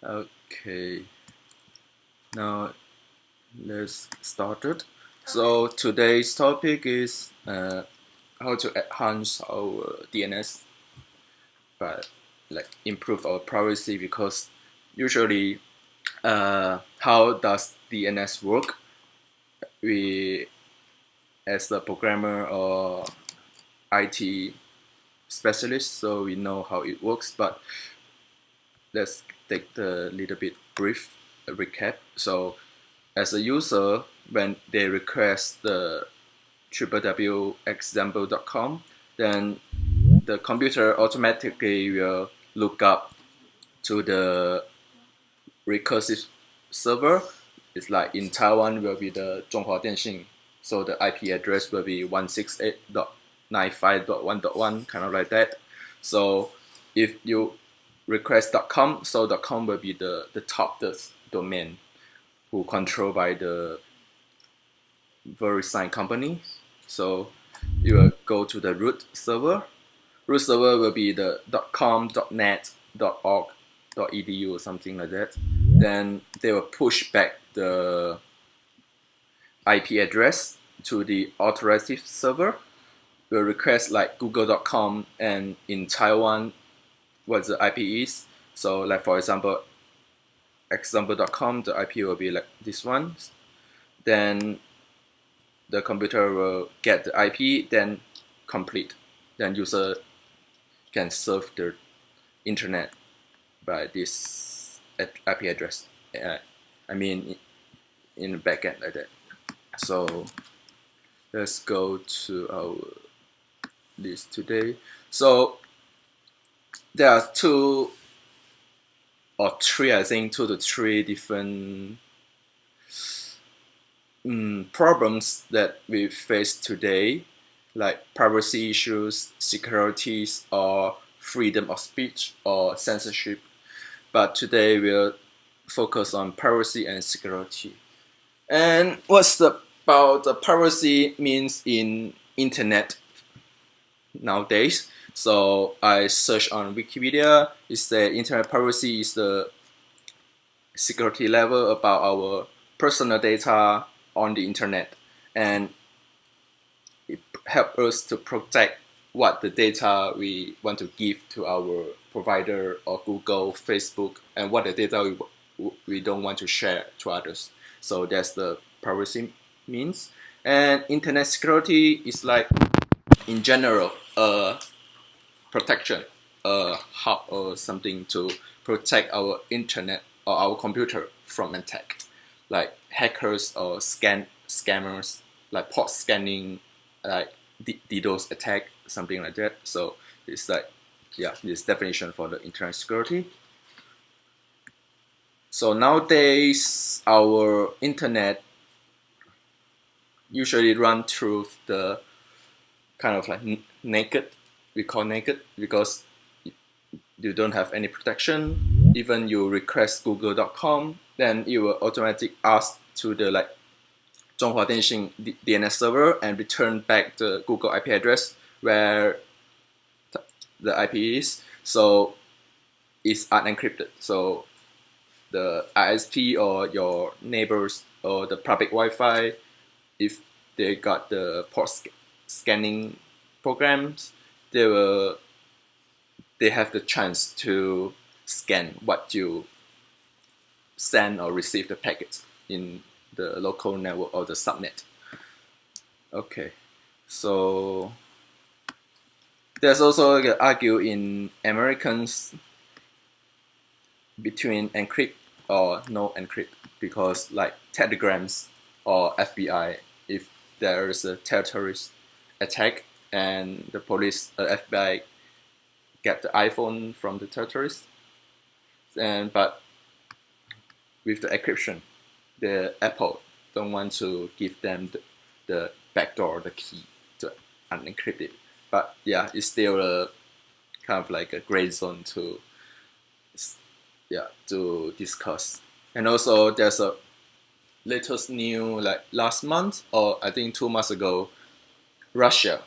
Okay, now let's start it. So today's topic is how to enhance our DNS, but like improve our privacy, because usually how does DNS work? We, as a programmer or IT specialist, so we know how it works, but let's take the little bit brief recap. So as a user, when they request the www.example.com, then the computer automatically will look up to the recursive server. It's like in Taiwan will be the 中华电信, so the IP address will be 168.95.1.1, kind of like that. So if you request .com, so .com will be the top domain who controlled by the VeriSign company. So you will go to the root server. Root server will be the .com, .net, .org, .edu or something like that. Then they will push back the IP address to the authoritative server. Will request like google.com, and in Taiwan what the IP is. So like for example, example.com, the IP will be like this one. Then the computer will get the IP, then complete. Then user can surf the internet by this IP address. I mean, in the backend like that. So let's go to our list today. So there are two to three different problems that we face today, like privacy issues, securities, or freedom of speech or censorship. But today we'll focus on privacy and security. And what's about the privacy means in internet nowadays? So I searched on Wikipedia. It said internet privacy is the security level about our personal data on the internet, and it helps us to protect what the data we want to give to our provider or Google, Facebook, and what the data we don't want to share to others. So that's the privacy means. And internet security is like, in general, protection, how or something to protect our internet or our computer from attack, like hackers or scammers, like port scanning, like DDoS attack, something like that. So it's like, yeah, this definition for the internet security. So nowadays our internet usually run through the kind of like naked, we call naked, because you don't have any protection. Even you request google.com, then you will automatically ask to the like 中华电信 DNS server and return back the Google IP address where the IP is. So it's unencrypted. So the ISP or your neighbors or the public Wi-Fi, if they got the port scanning programs, they have the chance to scan what you send or receive the packets in the local network or the subnet. Okay, so there's also an argue in Americans between encrypt or no encrypt, because like telegrams or FBI, if there is a terrorist attack and the police, FBI get the iPhone from the terrorists, and but with the encryption, the Apple don't want to give them the backdoor, the key to unencrypt it. But yeah, it's still a kind of like a gray zone to discuss. And also there's a latest new, like last month or I think 2 months ago, Russia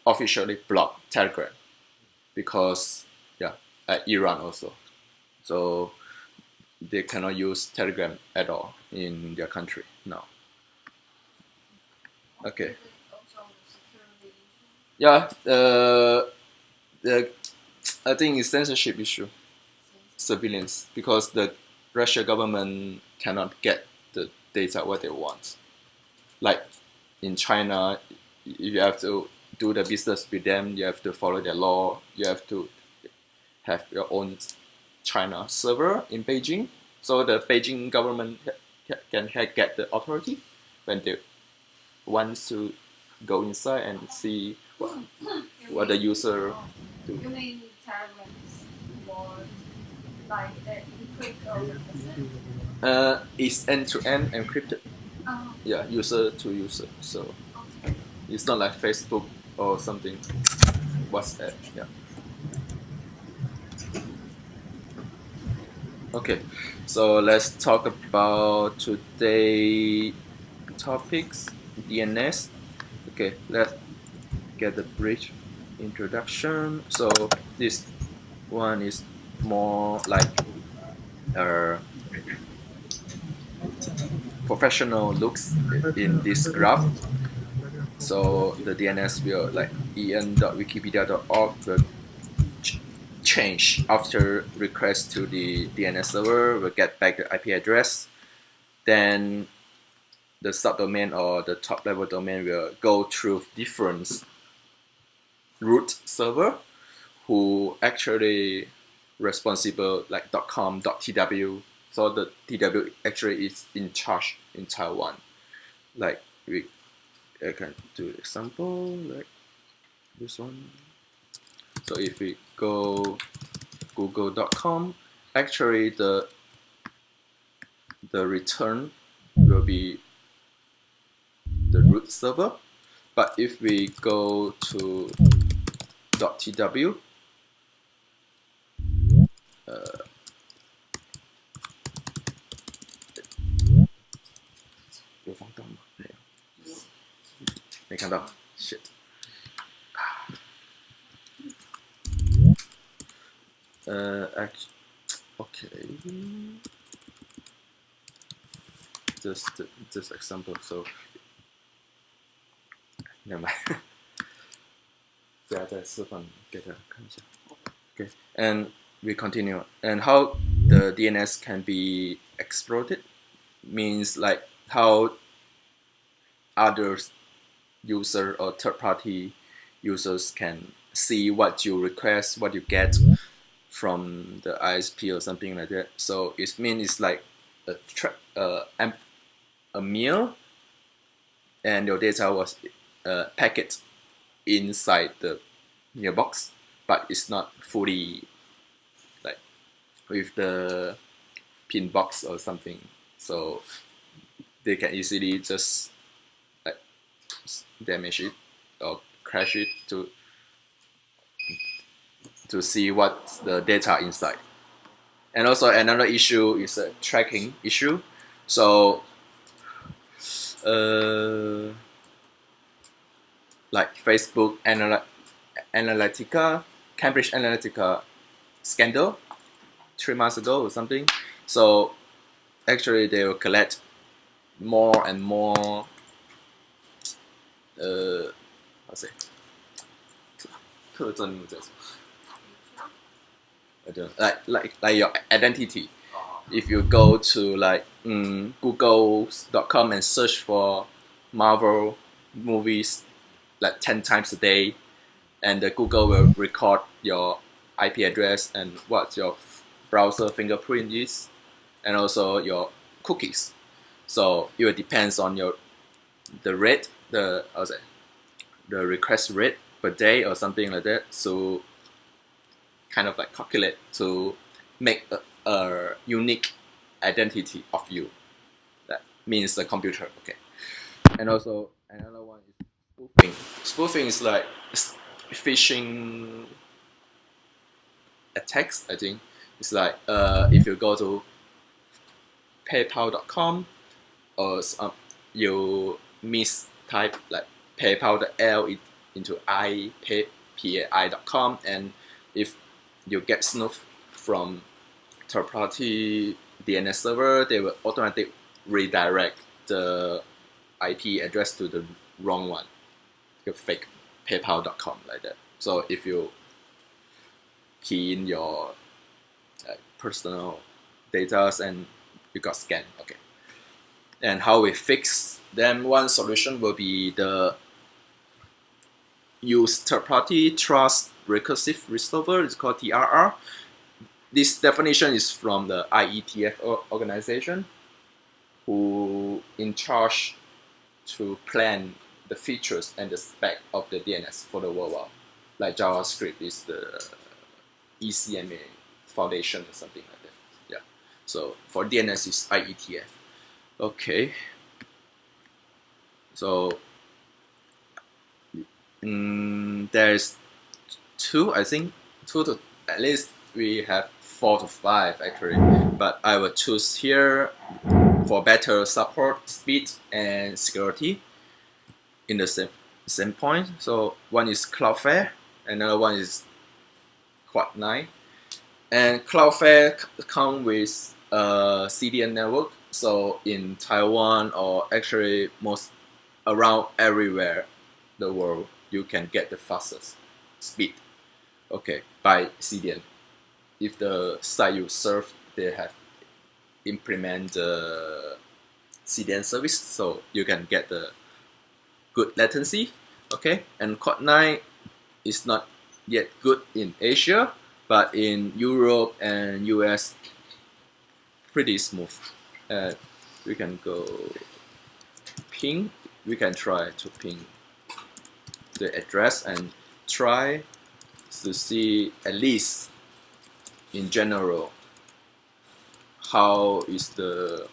officially blocked Telegram because Iran also. So they cannot use Telegram at all in their country now. Okay. Yeah, I think it's censorship issue, surveillance, because the Russia government cannot get the data what they want. Like in China, you have to do the business with them. You have to follow their law. You have to have your own China server in Beijing, so the Beijing government can get the authority when they wants to go inside and see what the user do. You mean Telegram is more like that encrypted? It's end-to-end encrypted. Yeah, user to user. So it's not like Facebook or something. WhatsApp. Yeah. Okay, so let's talk about today topics. DNS. Okay, let's get a brief introduction. So this one is more like a professional looks in this graph. So the DNS will like en.wikipedia.org will change after request to the DNS server. Will get back the IP address. Then the subdomain or the top level domain will go through different root server who actually responsible like .com, .tw. So the TW actually is in charge in Taiwan. Like I can do an example like this one. So if we go google.com, actually the return will be the root server. But if we go to .tw, 有放大吗？没有，没看到。Shit。Okay. Just example. So, never mind. 大家再示范给大家看一下。Okay, and we continue. And how the DNS can be exploited means like how others user or third-party users can see what you request, what you get from the ISP or something like that. So it means it's like a meal, and your data was packed inside the mailbox, but it's not fully like with the pin box or something. So they can easily just like damage it or crash it to see what's the data inside. And also another issue is a tracking issue. So like Facebook Analytica, Cambridge Analytica scandal 3 months ago or something. So actually they will collect more and more how to say 特征叫什么 I don't know, like your identity. If you go to like google.com and search for Marvel movies like 10 times a day, and the Google will record your IP address and what your browser fingerprint is, and also your cookies. So it will depends on the rate, the request rate per day or something like that. So kind of like calculate to make a unique identity of you. That means the computer. Okay. And also another one is spoofing. Spoofing is like phishing attacks. I think it's like if you go to PayPal.com or you mistype like PayPal the L into PAI.com, and if you get snooped from third-party DNS server, they will automatically redirect the IP address to the wrong one, the fake PayPal.com like that. So if you key in your personal data and you got scanned, okay. And how we fix them? One solution will be the use third-party trust recursive resolver. It's called TRR. This definition is from the IETF organization, who in charge to plan the features and the spec of the DNS for the world. Like JavaScript is the ECMA foundation or something like that. Yeah. So for DNS is IETF. Okay. So there's two, I think, two to at least we have 4 to 5 actually, but I will choose here for better support, speed, and security in the same point. So one is Cloudflare, another one is Quad9, and Cloudflare come with a CDN network. So in Taiwan or actually most around everywhere the world, you can get the fastest speed, okay, by CDN. If the site you serve, they have implement the CDN service, so you can get the good latency, okay. And Quad9 is not yet good in Asia, but in Europe and US, pretty smooth. We can go ping. We can try to ping the address and try to see at least in general how is the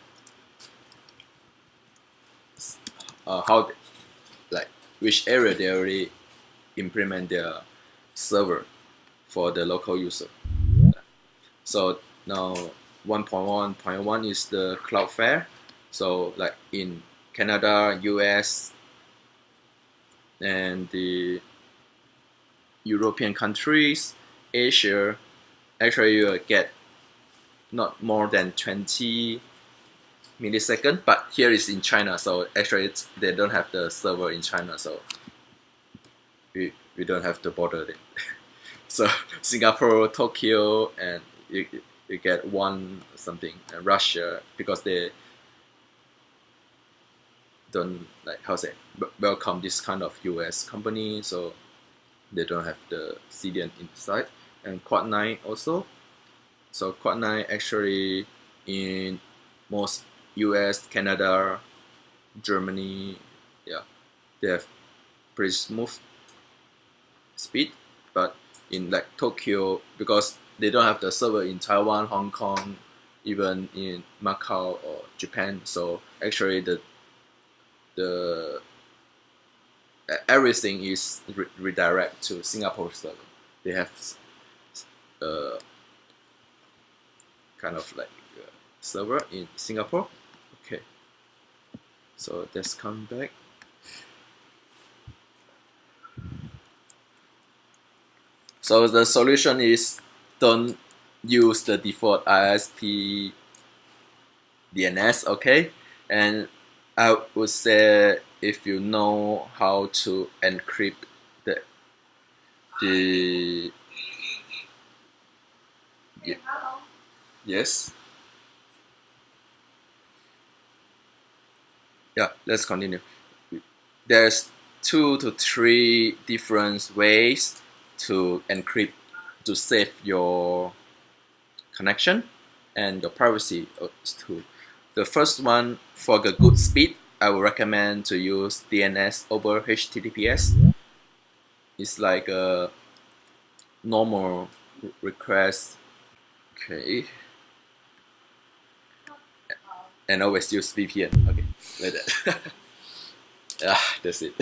how like which area they already implement their server for the local user. So now 1.1.1 is the Cloudflare. So like in Canada, US, and the European countries, Asia, actually you will get not more than 20 milliseconds, but here is in China, so actually they don't have the server in China, so we don't have to bother them. So Singapore, Tokyo, and you get one something, and Russia, because they don't like how say welcome this kind of US company, so they don't have the CDN inside. And Quad9 also. So Quad9 actually in most US, Canada, Germany, yeah, they have pretty smooth speed. But in like Tokyo, because they don't have the server in Taiwan, Hong Kong, even in Macau or Japan, so actually the everything is redirect to Singapore server. They have kind of like server in Singapore. Okay, so let's come back. So the solution is don't use the default ISP DNS, okay? And I would say if you know how to encrypt the Hello. yes. Yeah, let's continue. There's 2 to 3 different ways to encrypt to save your connection and your privacy too. The first one, for the good speed, I would recommend to use DNS over HTTPS. It's like a normal request, okay, and always use VPN, okay, like that. Yeah, that's it.